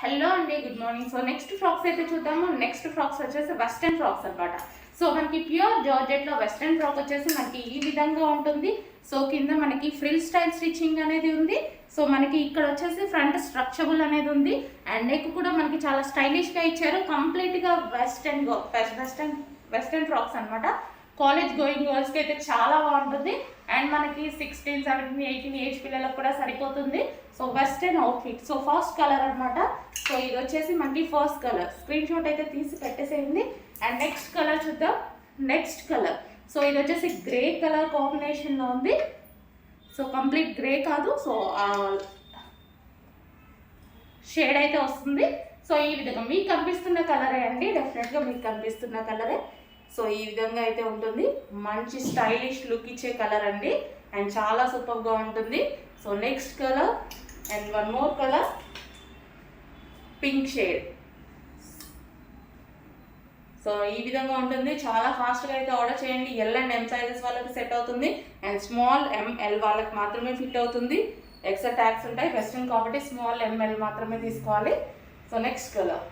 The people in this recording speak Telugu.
హలో అండి, good morning. So next frocks అయితే చూద్దాము. నెక్స్ట్ ఫ్రాక్స్ వచ్చేసి వెస్ట్రన్ ఫ్రాక్స్ అనమాట. సో మనకి ప్యూర్ జార్జెట్లో వెస్ట్రన్ ఫ్రాక్ వచ్చేసి మనకి ఈ విధంగా ఉంటుంది. సో కింద మనకి ఫ్రిల్ స్టైల్ స్టిచ్చింగ్ అనేది ఉంది. సో మనకి ఇక్కడ వచ్చేసి ఫ్రంట్ స్ట్రక్చబుల్ అనేది ఉంది. అండ్ నెక్ కూడా మనకి చాలా స్టైలిష్గా ఇచ్చారు. కంప్లీట్గా వెస్ట్రన్ ఫ్రాక్స్ అనమాట. కాలేజ్ గోయింగ్ గర్ల్స్కి అయితే చాలా బాగుంటుంది. అండ్ మనకి 16, 17, 18 ఏజ్ పిల్లలకు కూడా సరిపోతుంది. So western outfit. So first colour అనమాట. సో ఇది వచ్చేసి మనకి ఫస్ట్ కలర్. స్క్రీన్ షాట్ అయితే తీసి పెట్టేసేయండి. అండ్ నెక్స్ట్ కలర్ చూద్దాం. నెక్స్ట్ కలర్ సో ఇది వచ్చేసి గ్రే కలర్ కాంబినేషన్లో ఉంది. సో కంప్లీట్ గ్రే కాదు, సో షేడ్ అయితే వస్తుంది. సో ఈ విధంగా మీకు కనిపిస్తున్న కలరే అండి, డెఫినెట్గా మీకు కనిపిస్తున్న కలరే. సో ఈ విధంగా అయితే ఉంటుంది. మంచి స్టైలిష్ లుక్ ఇచ్చే కలర్ అండి. అండ్ చాలా సూపర్గా ఉంటుంది. So next colour and one more colour, pink shade. So ఈ విధంగా ఉంటుంది. చాలా ఫాస్ట్గా అయితే ఆర్డర్ చేయండి. ఎల్ అండ్ ఎం సైజెస్ వాళ్ళకి సెట్ అవుతుంది. అండ్ స్మాల్ ఎంఎల్ వాళ్ళకి మాత్రమే ఫిట్ అవుతుంది. ఎక్స్ట్రా ట్యాగ్స్ ఉంటాయి. వెస్ట్రన్ కాబట్టి స్మాల్ ఎంఎల్ మాత్రమే తీసుకోవాలి. So next colour